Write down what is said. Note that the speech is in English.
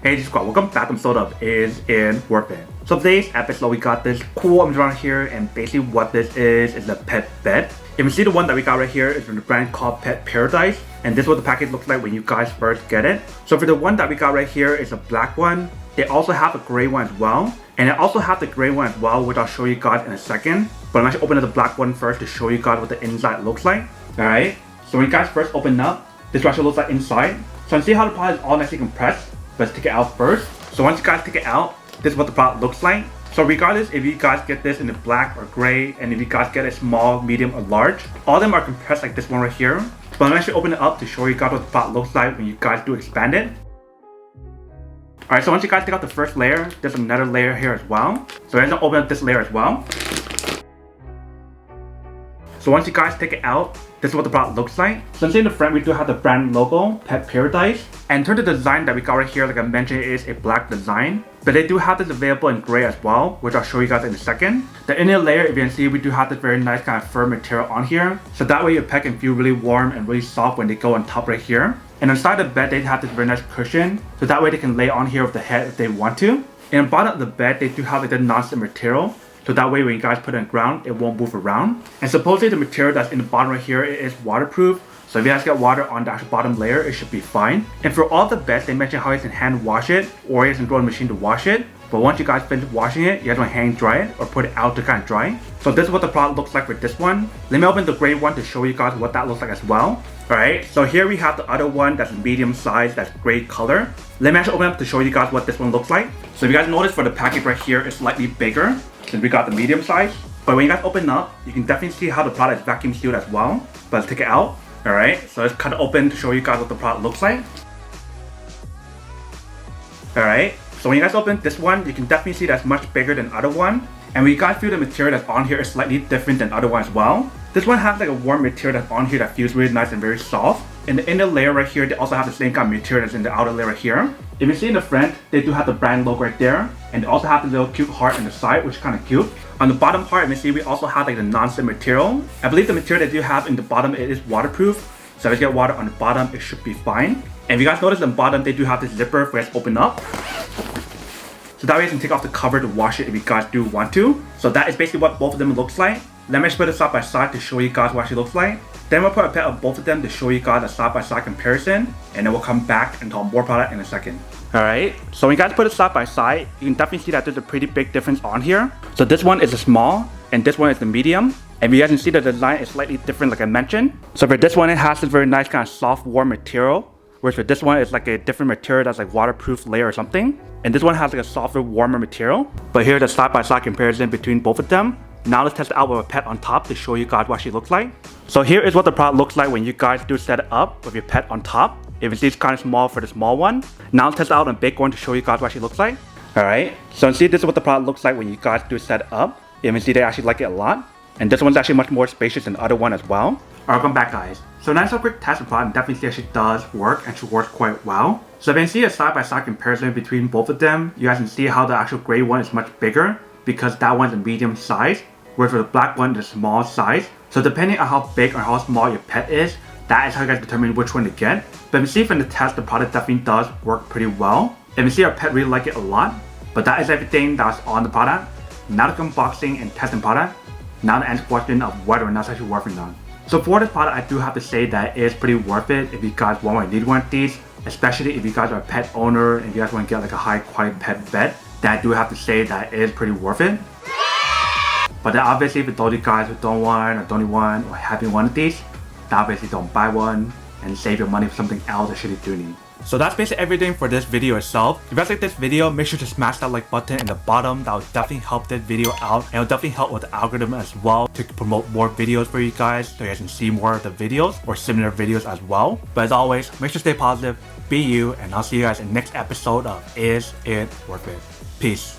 Hey squad, welcome back to episode of Is It Worth It? So today's episode we got this cool image around here, and basically what this is a pet bed. If you see the one that we got right here is from the brand called Pet Paradise, and this is what the package looks like when you guys first get it. So for the one that we got right here is a black one. They also have a gray one as well, and they also have the gray one as well, which I'll show you guys in a second. But I'm actually opening the black one first to show you guys what the inside looks like. Alright, so when you guys first open up, this actually looks like inside. So you see how the product is all nicely compressed. Let's take it out first. So once you guys take it out, this is what the product looks like. So regardless if you guys get this in the black or gray, and if you guys get a small, medium, or large, all of them are compressed like this one right here. But I'm actually opening it up to show you guys what the product looks like when you guys do expand it. Alright, so once you guys take out the first layer, there's another layer here as well. So we're gonna open up this layer as well. So once you guys take it out, this is what the product looks like. So in the front, we do have the brand logo, Pet Paradise. And in terms of the design that we got right here, like I mentioned, it is a black design. But they do have this available in gray as well, which I'll show you guys in a second. The inner layer, if you can see, we do have this very nice kind of fur material on here. So that way your pet can feel really warm and really soft when they go on top right here. And inside the bed, they have this very nice cushion. So that way they can lay on here with the head if they want to. And the bottom of the bed, they do have like the non-slip material. So that way when you guys put it on the ground, it won't move around. And supposedly the material that's in the bottom right here, it is waterproof. So if you guys get water on the actual bottom layer, it should be fine. And for all the beds, they mention how you can hand wash it, or you can throw in the machine to wash it. But once you guys finish washing it, you guys want to hang dry it or put it out to kind of dry. So this is what the product looks like with this one. Let me open the gray one to show you guys what that looks like as well. Alright, so here we have the other one that's medium size, that's gray color. Let me actually open up to show you guys what this one looks like. So if you guys notice for the package right here, it's slightly bigger since we got the medium size. But when you guys open up, you can definitely see how the product is vacuum sealed as well. But let's take it out. Alright, so let's cut it open to show you guys what the product looks like. Alright, so when you guys open this one, you can definitely see that's much bigger than the other one. And when you guys feel the material that's on here is slightly different than the other one as well. This one has like a warm material that's on here that feels really nice and very soft. In the inner layer right here, they also have the same kind of material that's in the outer layer right here. If you see in the front, they do have the brand logo right there. And they also have the little cute heart on the side, which is kind of cute. On the bottom part, you can see we also have like the non-slip material. I believe the material that you have in the bottom, it is waterproof. So if you get water on the bottom, it should be fine. And if you guys notice on the bottom, they do have this zipper for you guys to open up. So that way you can take off the cover to wash it if you guys do want to. So that is basically what both of them looks like. Let me just put it side by side to show you guys what it looks like. Then we'll put a pair of both of them to show you guys a side by side comparison. And then we'll come back and talk more about it in a second. Alright, so when you guys put it side by side, you can definitely see that there's a pretty big difference on here. So this one is a small, and this one is the medium. And you guys can see the design is slightly different like I mentioned. So for this one, it has this very nice kind of soft, warm material. Whereas for this one, it's like a different material that's like waterproof layer or something. And this one has like a softer, warmer material. But here's a side-by-side comparison between both of them. Now let's test it out with a pet on top to show you guys what she looks like. So here is what the product looks like when you guys do set it up with your pet on top. If you see it's kind of small for the small one. Now let's test it out on a big one to show you guys what she looks like. Alright, so you see this is what the product looks like when you guys do set it up. You can see they actually like it a lot. And this one's actually much more spacious than the other one as well. Alright, welcome back guys. So now it's a quick test of the product, definitely see that she does work, and she works quite well. So if you can see a side-by-side comparison between both of them, you guys can see how the actual gray one is much bigger because that one's a medium size, whereas for the black one is a small size. So depending on how big or how small your pet is, that is how you guys determine which one to get. But if you see from the test, the product definitely does work pretty well. If you see our pet really like it a lot. But that is everything that's on the product. Now the unboxing and testing product. Now the answer question of whether or not it's actually working on. So for this product, I do have to say that it is pretty worth it if you guys want or need one of these. Especially if you guys are a pet owner and you guys want to get like a high quality pet bed. Then I do have to say that it is pretty worth it. But then obviously for those of you guys who don't want or don't need one or having one of these, then obviously don't buy one and save your money for something else that you do need. So that's basically everything for this video itself. If you guys like this video, make sure to smash that like button in the bottom. That will definitely help this video out, and it will definitely help with the algorithm as well to promote more videos for you guys so you guys can see more of the videos or similar videos as well. But as always, make sure to stay positive, be you, and I'll see you guys in the next episode of Is It Worth It? Peace.